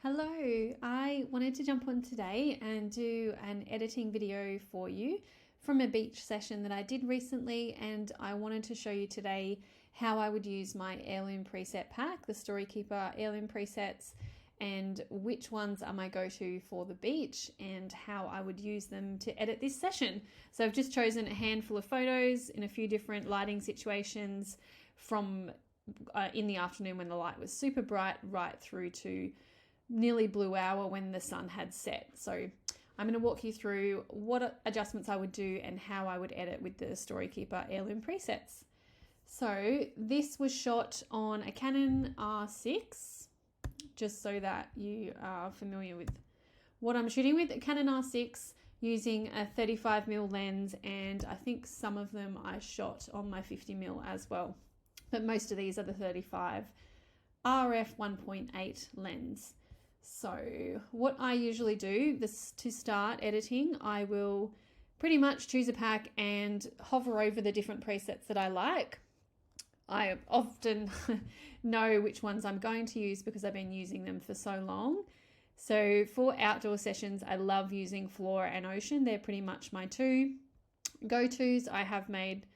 Hello, I wanted to jump on today and do an editing video for you from a beach session that I did recently, and I wanted to show you today how I would use my Heirloom Preset pack, the Storykeeper Heirloom Presets, and which ones are my go-to for the beach and how I would use them to edit this session. So I've just chosen a handful of photos in a few different lighting situations from in the afternoon when the light was super bright right through to nearly blue hour when the sun had set. So I'm going to walk you through what adjustments I would do and how I would edit with the Storykeeper Heirloom Presets. So this was shot on a Canon R6, just so that you are familiar with what I'm shooting with. A Canon R6 using a 35mm lens, and I think some of them I shot on my 50mm as well. But most of these are the 35 RF 1.8 lens. So what I usually do to start editing, I will pretty much choose a pack and hover over the different presets that I like. I often know which ones I'm going to use because I've been using them for so long. So for outdoor sessions, I love using Flora and Ocean. They're pretty much my two go-tos. I have made,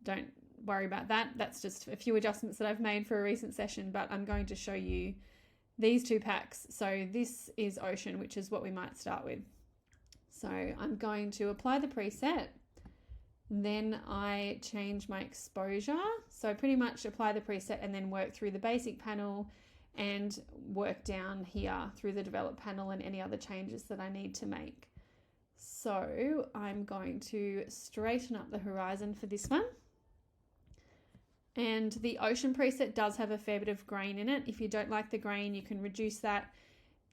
don't worry about that. That's just a few adjustments that I've made for a recent session, but I'm going to show you these two packs. So this is Ocean, which is what we might start with. So I'm going to apply the preset. Then I change my exposure. So I pretty much apply the preset and then work through the basic panel and work down here through the develop panel and any other changes that I need to make. So I'm going to straighten up the horizon for this one. And the Ocean preset does have a fair bit of grain in it. If you don't like the grain, you can reduce that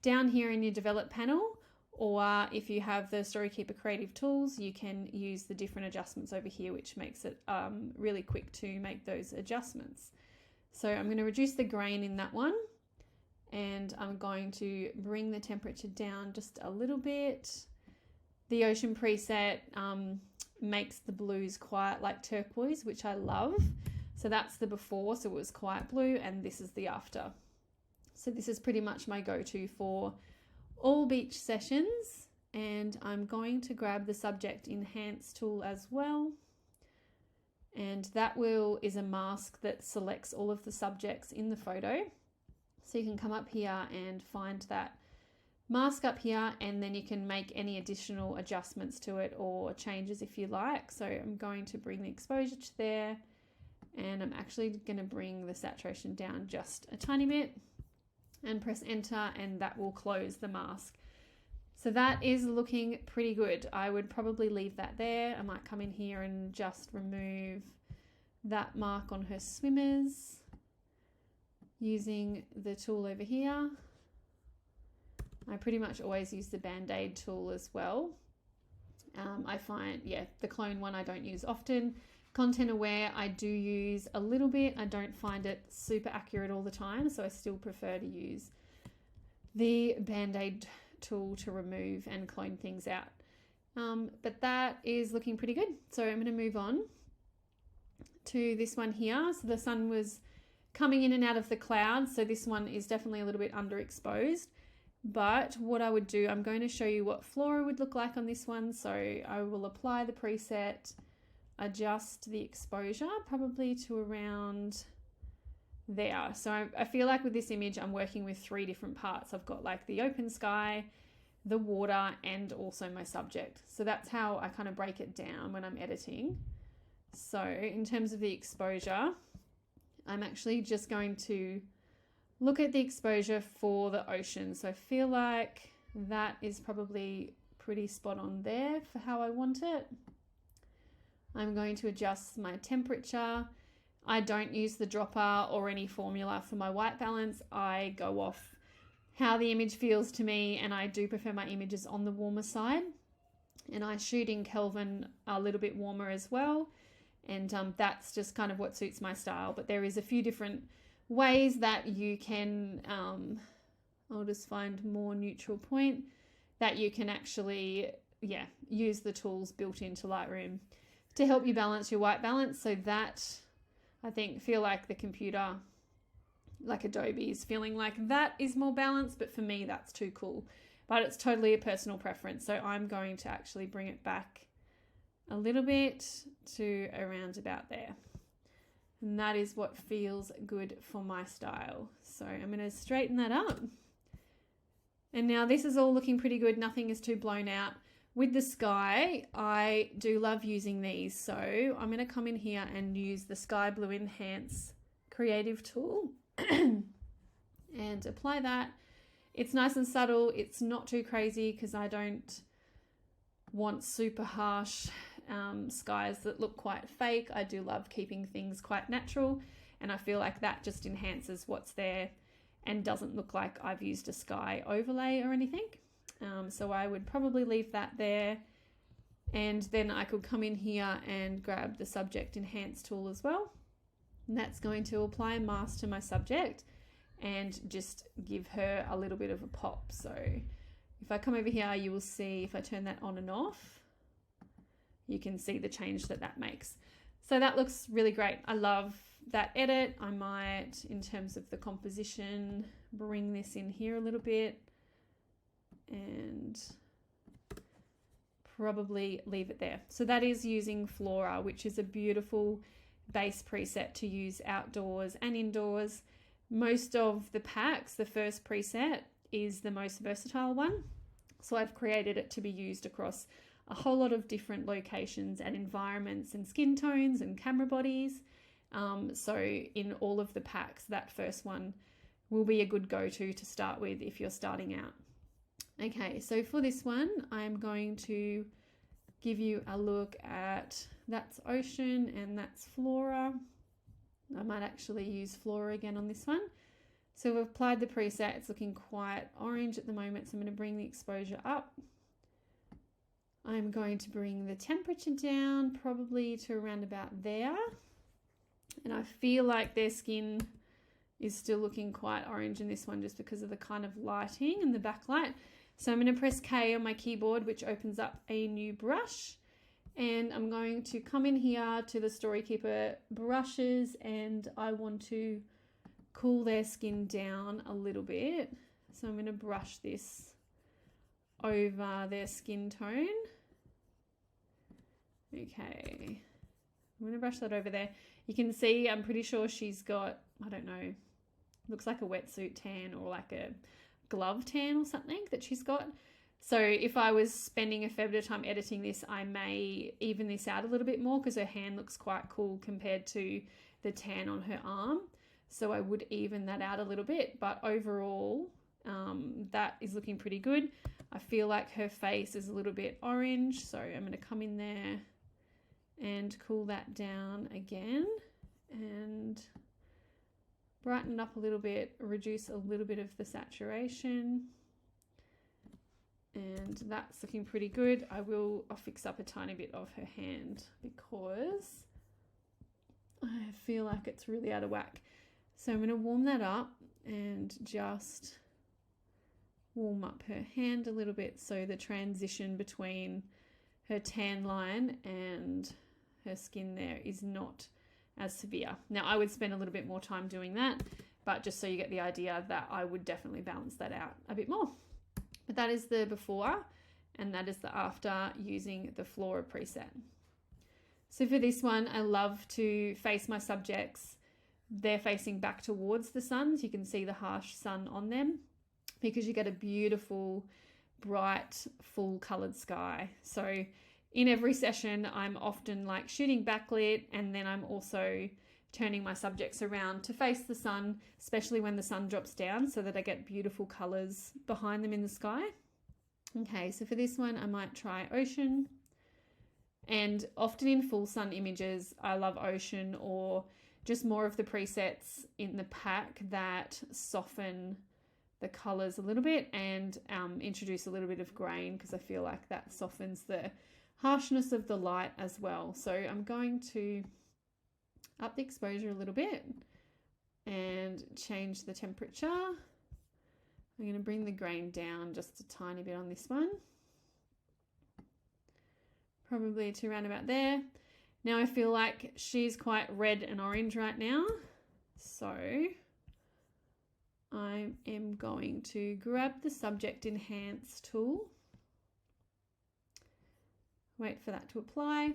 down here in your develop panel, or if you have the Storykeeper Creative Tools, you can use the different adjustments over here, which makes it really quick to make those adjustments. So I'm going to reduce the grain in that one, and I'm going to bring the temperature down just a little bit. The Ocean preset makes the blues quite like turquoise, which I love. So that's the before, so it was quite blue, and this is the after. So this is pretty much my go-to for all beach sessions, and I'm going to grab the Subject Enhance tool as well. And that is a mask that selects all of the subjects in the photo. So you can come up here and find that mask up here, and then you can make any additional adjustments to it or changes if you like. So I'm going to bring the exposure to there. And I'm actually going to bring the saturation down just a tiny bit and press enter, and that will close the mask. So that is looking pretty good. I would probably leave that there. I might come in here and just remove that mark on her swimmers using the tool over here. I pretty much always use the Band-Aid tool as well. I find, the clone one I don't use often. Content aware I do use a little bit. I don't find it super accurate all the time, so I still prefer to use the Band-Aid tool to remove and clone things out. But that is looking pretty good. So I'm going to move on to this one here. So the sun was coming in and out of the clouds, so this one is definitely a little bit underexposed. But what I would do, I'm going to show you what Flora would look like on this one. So I will apply the preset, adjust the exposure probably to around there. So I feel like with this image I'm working with three different parts. I've got like the open sky, the water, and also my subject. So that's how I kind of break it down when I'm editing. So in terms of the exposure, I'm actually just going to look at the exposure for the ocean. So I feel like that is probably pretty spot on there for how I want it. I'm going to adjust my temperature. I don't use the dropper or any formula for my white balance. I go off how the image feels to me, and I do prefer my images on the warmer side. And I shoot in Kelvin a little bit warmer as well. And that's just kind of what suits my style. But there is a few different ways that you can, I'll just find more neutral point, that you can actually, use the tools built into Lightroom to help you balance your white balance. So that, I feel like the computer like Adobe is feeling like that is more balanced, but for me that's too cool. But it's totally a personal preference. So I'm going to actually bring it back a little bit to around about there. And that is what feels good for my style. So I'm going to straighten that up. And now this is all looking pretty good. Nothing is too blown out. With the sky, I do love using these. So I'm going to come in here and use the Sky Blue Enhance Creative tool and apply that. It's nice and subtle. It's not too crazy because I don't want super harsh skies that look quite fake. I do love keeping things quite natural, and I feel like that just enhances what's there and doesn't look like I've used a sky overlay or anything. So I would probably leave that there, and then I could come in here and grab the Subject Enhance tool as well. And that's going to apply a mask to my subject and just give her a little bit of a pop. So if I come over here, you will see if I turn that on and off, you can see the change that that makes. So that looks really great. I love that edit. I might, in terms of the composition, bring this in here a little bit and probably leave it there. So that is using Flora, which is a beautiful base preset to use outdoors and indoors. Most of the packs, the first preset is the most versatile one. So I've created it to be used across a whole lot of different locations and environments and skin tones and camera bodies. So in all of the packs, that first one will be a good go-to to start with if you're starting out. Okay, so for this one, I'm going to give you a look at that's Ocean and that's Flora. I might actually use Flora again on this one. So we've applied the preset. It's looking quite orange at the moment, so I'm going to bring the exposure up. I'm going to bring the temperature down probably to around about there. And I feel like their skin is still looking quite orange in this one just because of the kind of lighting and the backlight. So I'm going to press K on my keyboard, which opens up a new brush. And I'm going to come in here to the Storykeeper brushes, and I want to cool their skin down a little bit. So I'm going to brush this over their skin tone. Okay, I'm going to brush that over there. You can see, I'm pretty sure she's got, I don't know, looks like a wetsuit tan or like a glove tan or something that she's got. So if I was spending a fair bit of time editing this, I may even this out a little bit more because her hand looks quite cool compared to the tan on her arm. So I would even that out a little bit, but overall, that is looking pretty good. I feel like her face is a little bit orange, so I'm going to come in there and cool that down again and brighten up a little bit, reduce a little bit of the saturation. And that's looking pretty good. I'll fix up a tiny bit of her hand because I feel like it's really out of whack. So I'm going to warm that up and just warm up her hand a little bit so the transition between her tan line and her skin there is not as severe. Now I would spend a little bit more time doing that, but just so you get the idea that I would definitely balance that out a bit more. But that is the before and that is the after using the Flora preset. So for this one, I love to face my subjects. They're facing back towards the sun, so you can see the harsh sun on them because you get a beautiful, bright, full colored sky. So in every session, I'm often like shooting backlit, and then I'm also turning my subjects around to face the sun, especially when the sun drops down, so that I get beautiful colors behind them in the sky. Okay, so for this one, I might try Ocean. And often in full sun images, I love Ocean or just more of the presets in the pack that soften the colors a little bit and introduce a little bit of grain, because I feel like that softens the harshness of the light as well. So I'm going to up the exposure a little bit and change the temperature. I'm going to bring the grain down just a tiny bit on this one, probably to around about there. Now I feel like she's quite red and orange right now, so I am going to grab the Subject Enhance tool, wait for that to apply,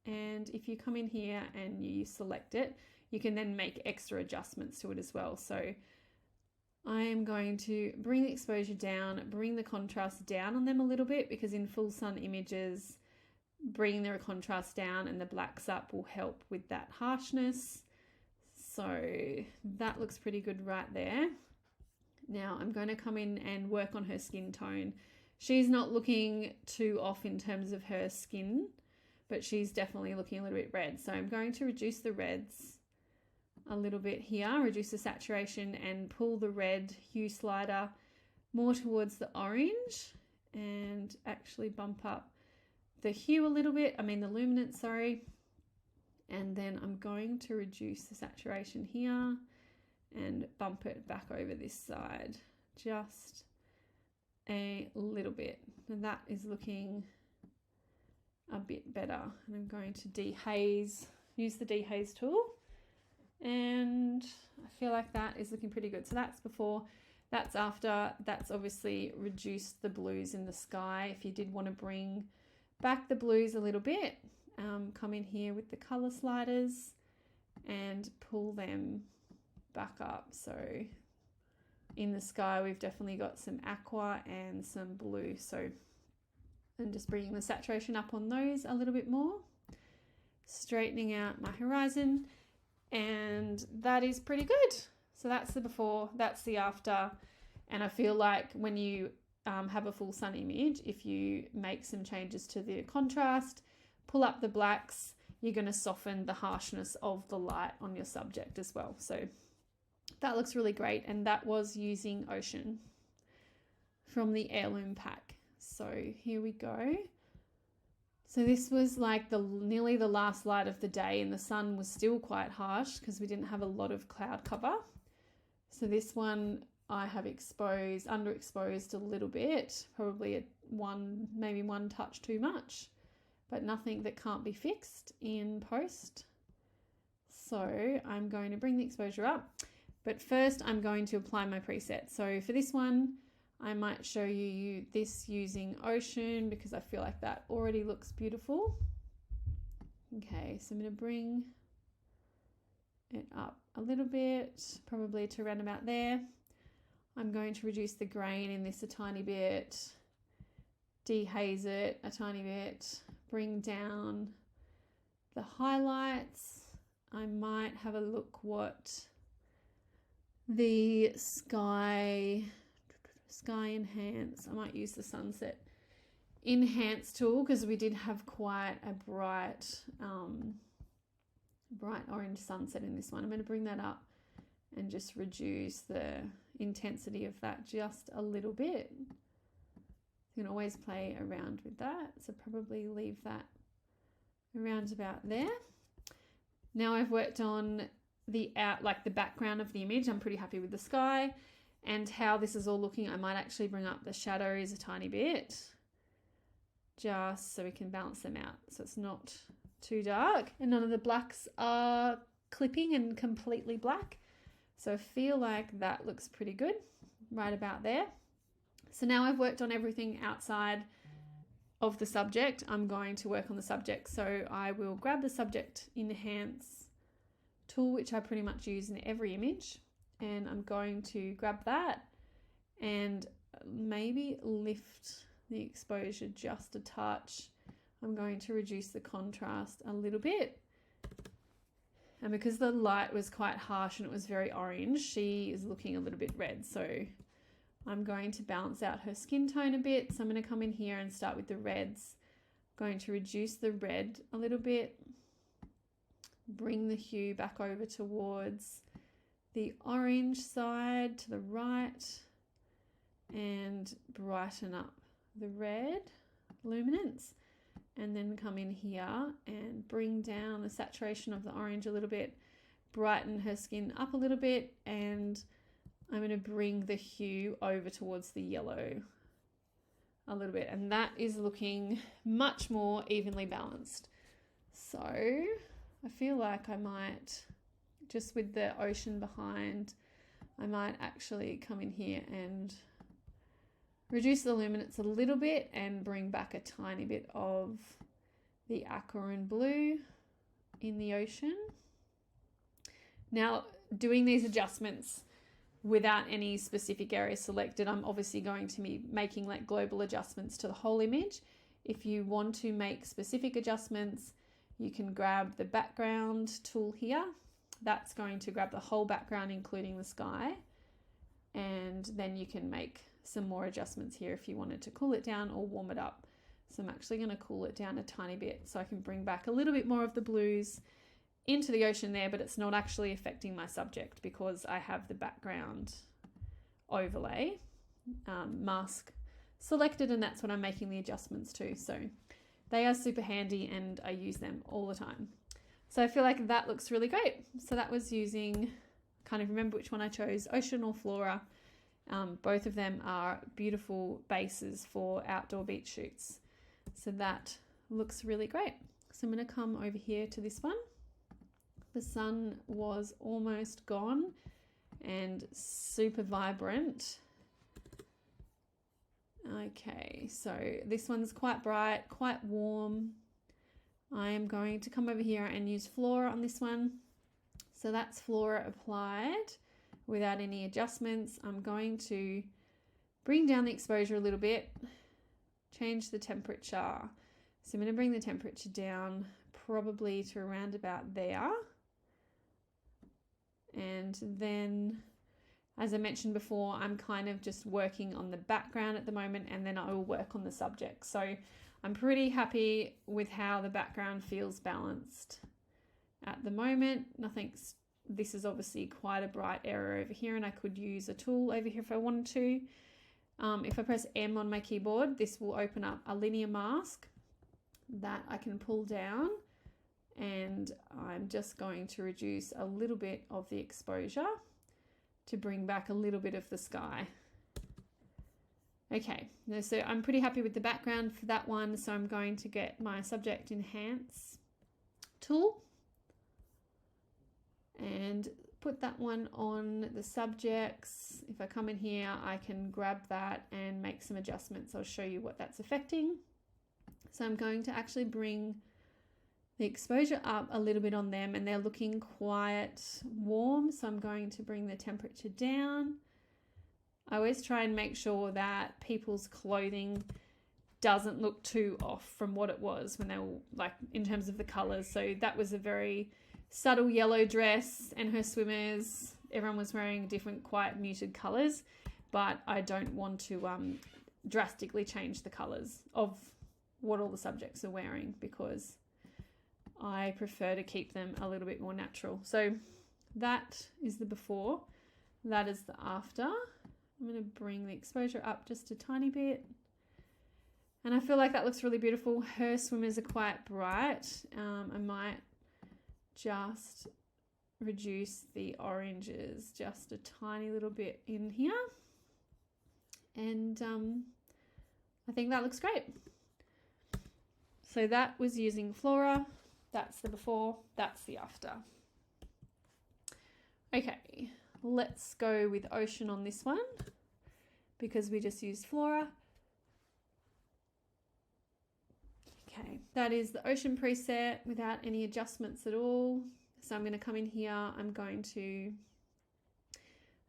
and if you come in here and you select it, you can then make extra adjustments to it as well. So I am going to bring the exposure down, bring the contrast down on them a little bit, because in full sun images, bringing the contrast down and the blacks up will help with that harshness. So that looks pretty good right there. Now I'm going to come in and work on her skin tone. She's not looking too off in terms of her skin, but she's definitely looking a little bit red. So I'm going to reduce the reds a little bit here, reduce the saturation and pull the red hue slider more towards the orange and actually bump up the hue a little bit, the luminance, sorry. And then I'm going to reduce the saturation here and bump it back over this side just a little bit. And that is looking a bit better. And I'm going to dehaze, use the dehaze tool. And I feel like that is looking pretty good. So that's before, that's after. That's obviously reduced the blues in the sky. If you did want to bring back the blues a little bit, come in here with the color sliders and pull them back up. So in the sky we've definitely got some aqua and some blue, so I'm just bringing the saturation up on those a little bit more, straightening out my horizon, and that is pretty good. So that's the before, that's the after. And I feel like when you have a full sun image, if you make some changes to the contrast, pull up the blacks, you're going to soften the harshness of the light on your subject as well. So that looks really great, and that was using Ocean from the Heirloom pack. So here we go. So this was like nearly the last light of the day, and the sun was still quite harsh because we didn't have a lot of cloud cover. So this one I have underexposed a little bit, probably maybe one touch too much, but nothing that can't be fixed in post. So I'm going to bring the exposure up, but first I'm going to apply my preset. So for this one, I might show you this using Ocean because I feel like that already looks beautiful. Okay, so I'm going to bring it up a little bit, probably to around about there. I'm going to reduce the grain in this a tiny bit, dehaze it a tiny bit, bring down the highlights. I might have a look what the sky enhance. I might use the sunset enhance tool because we did have quite a bright orange sunset in this one. I'm going to bring that up and just reduce the intensity of that just a little bit. You can always play around with that, so probably leave that around about there. Now I've worked on the background of the image. I'm pretty happy with the sky and how this is all looking. I might actually bring up the shadows a tiny bit just so we can balance them out so it's not too dark and none of the blacks are clipping and completely black. So I feel like that looks pretty good right about there. So now I've worked on everything outside of the subject. I'm going to work on the subject. So I will grab the Subject Enhance tool, which I pretty much use in every image. And I'm going to grab that and maybe lift the exposure just a touch. I'm going to reduce the contrast a little bit. And because the light was quite harsh and it was very orange, she is looking a little bit red. So I'm going to balance out her skin tone a bit. So I'm going to come in here and start with the reds. I'm going to reduce the red a little bit. Bring the hue back over towards the orange side to the right. And brighten up the red luminance. And then come in here and bring down the saturation of the orange a little bit, brighten her skin up a little bit, and I'm going to bring the hue over towards the yellow a little bit, and that is looking much more evenly balanced. So I feel like I might, just with the ocean behind, I might actually come in here and reduce the luminance a little bit and bring back a tiny bit of the aqua and blue in the ocean. Now, doing these adjustments without any specific area selected, I'm obviously going to be making like global adjustments to the whole image. If you want to make specific adjustments, you can grab the background tool here. That's going to grab the whole background, including the sky. And then you can make some more adjustments here if you wanted to cool it down or warm it up. So I'm actually going to cool it down a tiny bit so I can bring back a little bit more of the blues into the ocean there, but it's not actually affecting my subject because I have the background overlay mask selected, and that's what I'm making the adjustments to. So they are super handy and I use them all the time. So I feel like that looks really great. So that was using, can't even remember which one I chose, Ocean or Flora. Both of them are beautiful bases for outdoor beach shoots. So that looks really great. So I'm going to come over here to this one. The sun was almost gone and super vibrant. Okay, so this one's quite bright, quite warm. I am going to come over here and use Flora on this one. So that's Flora applied without any adjustments. I'm going to bring down the exposure a little bit, change the temperature. So I'm going to bring the temperature down probably to around about there. And then, as I mentioned before, I'm kind of just working on the background at the moment, and then I will work on the subject. So I'm pretty happy with how the background feels balanced at the moment. This is obviously quite a bright area over here, and I could use a tool over here if I wanted to. If I press M on my keyboard, this will open up a linear mask that I can pull down, and I'm just going to reduce a little bit of the exposure to bring back a little bit of the sky. Okay, so I'm pretty happy with the background for that one, so I'm going to get my Subject Enhance tool and put that one on the subjects. If I come in here, I can grab that and make some adjustments. I'll show you what that's affecting. So I'm going to actually bring the exposure up a little bit on them, and they're looking quite warm, so I'm going to bring the temperature down. I always try and make sure that people's clothing doesn't look too off from what it was when they were, like, in terms of the colors. So that was a very subtle yellow dress, and her swimmers, everyone was wearing different quite muted colors, but I don't want to drastically change the colors of what all the subjects are wearing because I prefer to keep them a little bit more natural. So that is the before, that is the after. I'm going to bring the exposure up just a tiny bit, and I feel like that looks really beautiful. Her swimmers are quite bright. I might just reduce the oranges just a tiny little bit in here, and I think that looks great. So that was using Flora. That's the before, that's the after. Okay, let's go with Ocean on this one because we just used Flora. Okay, that is the Ocean preset without any adjustments at all. So I'm going to come in here, I'm going to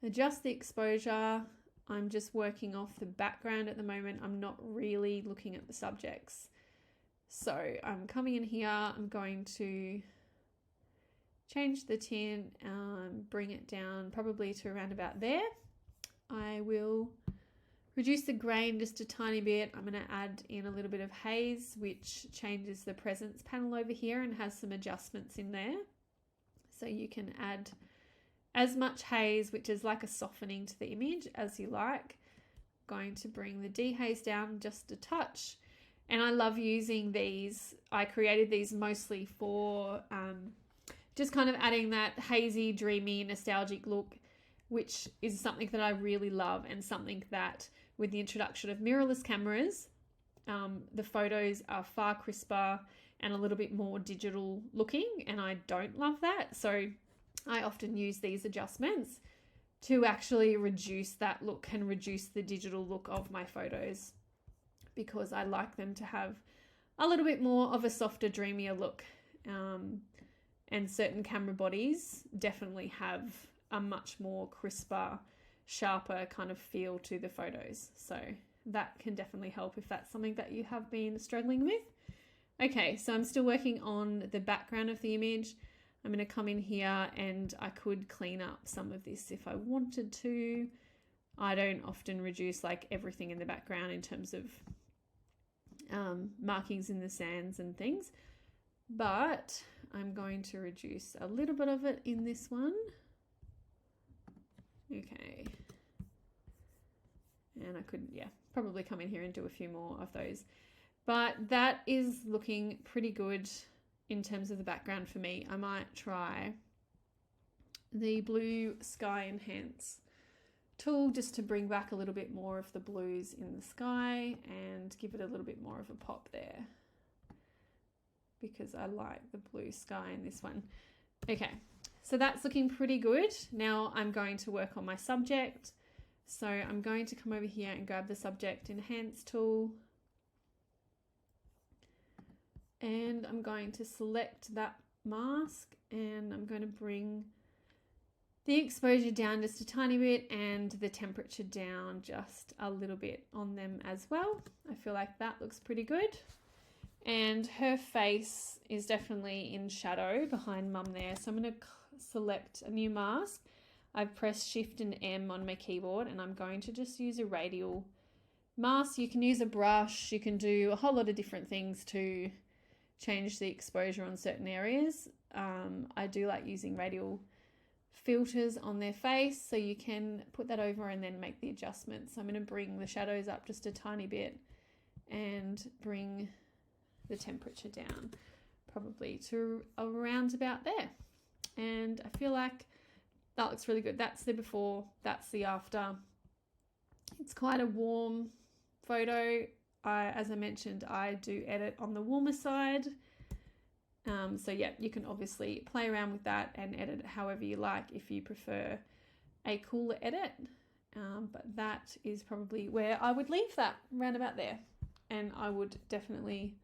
adjust the exposure. I'm just working off the background at the moment. I'm not really looking at the subjects. So I'm coming in here, I'm going to change the tint, bring it down probably to around about there. I will reduce the grain just a tiny bit. I'm going to add in a little bit of haze, which changes the presence panel over here and has some adjustments in there. So you can add as much haze, which is like a softening to the image, as you like. I'm going to bring the dehaze down just a touch. And I love using these. I created these mostly for just kind of adding that hazy, dreamy, nostalgic look, which is something that I really love, and something that with the introduction of mirrorless cameras, the photos are far crisper and a little bit more digital looking, and I don't love that. So I often use these adjustments to actually reduce that look and reduce the digital look of my photos, because I like them to have a little bit more of a softer, dreamier look. And certain camera bodies definitely have a much more crisper, sharper kind of feel to the photos. So that can definitely help if that's something that you have been struggling with. Okay, so I'm still working on the background of the image. I'm going to come in here and I could clean up some of this if I wanted to. I don't often reduce like everything in the background in terms of markings in the sands and things, but I'm going to reduce a little bit of it in this one. Okay. And I could, probably come in here and do a few more of those. But that is looking pretty good in terms of the background for me. I might try the blue sky enhance tool just to bring back a little bit more of the blues in the sky and give it a little bit more of a pop there, because I like the blue sky in this one. Okay, so that's looking pretty good. Now I'm going to work on my subject. So I'm going to come over here and grab the subject enhance tool. And I'm going to select that mask and I'm going to bring the exposure down just a tiny bit and the temperature down just a little bit on them as well. I feel like that looks pretty good. And her face is definitely in shadow behind Mum there. So I'm going to select a new mask. I've pressed Shift and M on my keyboard and I'm going to just use a radial mask. You can use a brush. You can do a whole lot of different things to change the exposure on certain areas. I do like using radial filters on their face, so you can put that over and then make the adjustments. So I'm going to bring the shadows up just a tiny bit and bring the temperature down probably to around about there. And I feel like that looks really good. That's the before, that's the after. It's quite a warm photo. As I mentioned, I do edit on the warmer side. So yeah, you can obviously play around with that and edit it however you like if you prefer a cooler edit. But that is probably where I would leave that, around about there. And I would definitely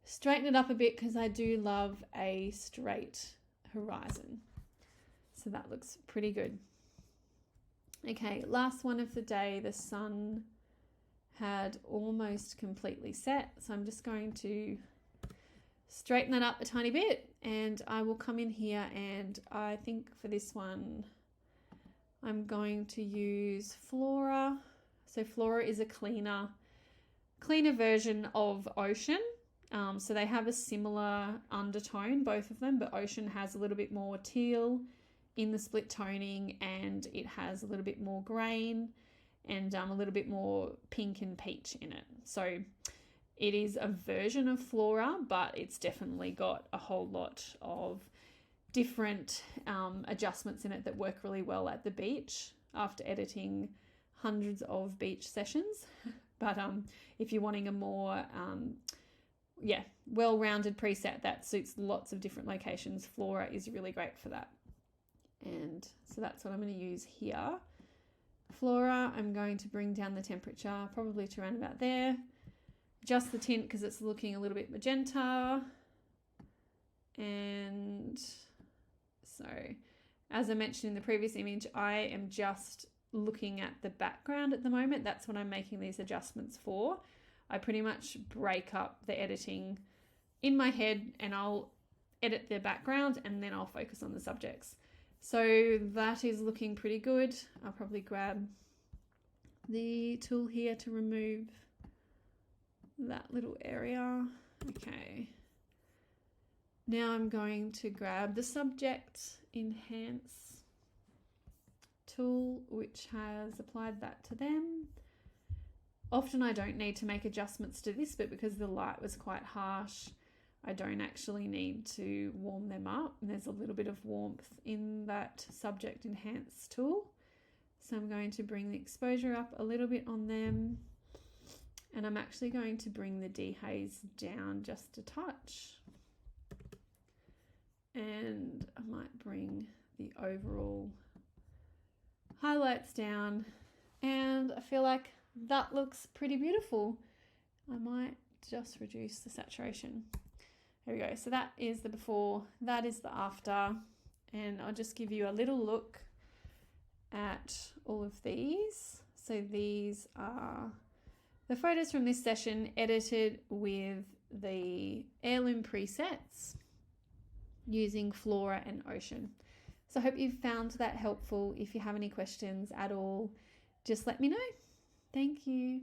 straighten it up a bit because I do love a straight horizon. So that looks pretty good. Okay, last one of the day, the sun had almost completely set. So I'm just going to straighten that up a tiny bit and I will come in here and I think for this one, I'm going to use Flora. So Flora is a cleaner version of Ocean. So they have a similar undertone, both of them, but Ocean has a little bit more teal in the split toning and it has a little bit more grain and a little bit more pink and peach in it. So it is a version of Flora, but it's definitely got a whole lot of different adjustments in it that work really well at the beach after editing hundreds of beach sessions. But if you're wanting a more well-rounded preset that suits lots of different locations, Flora is really great for that. And so that's what I'm going to use here. Flora, I'm going to bring down the temperature probably to around about there. Adjust the tint because it's looking a little bit magenta. And so, as I mentioned in the previous image, I am just looking at the background at the moment. That's what I'm making these adjustments for. I pretty much break up the editing in my head and I'll edit the background and then I'll focus on the subjects. So that is looking pretty good. I'll probably grab the tool here to remove that little area. Okay. Now I'm going to grab the subject enhance tool, which has applied that to them. Often I don't need to make adjustments to this, but because the light was quite harsh, I don't actually need to warm them up. And there's a little bit of warmth in that subject enhance tool. So I'm going to bring the exposure up a little bit on them. And I'm actually going to bring the dehaze down just a touch. And I might bring the overall highlights down, and I feel like that looks pretty beautiful. I might just reduce the saturation. There we go. So that is the before, that is the after, and I'll just give you a little look at all of these. So these are the photos from this session edited with the Heirloom presets using Flora and Ocean. So I hope you've found that helpful. If you have any questions at all, just let me know. Thank you.